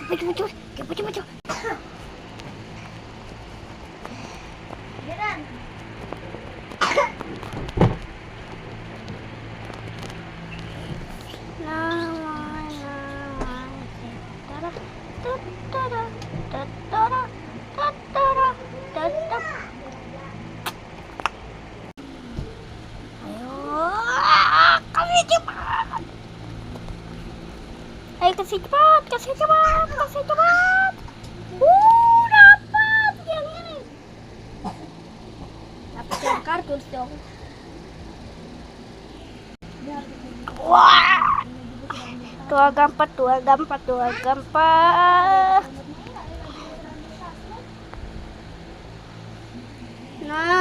Maju. Ayo kasih cepat. Dapat yang ini. Dapat yang kardus dong. Wah. Dua gampat. Nah.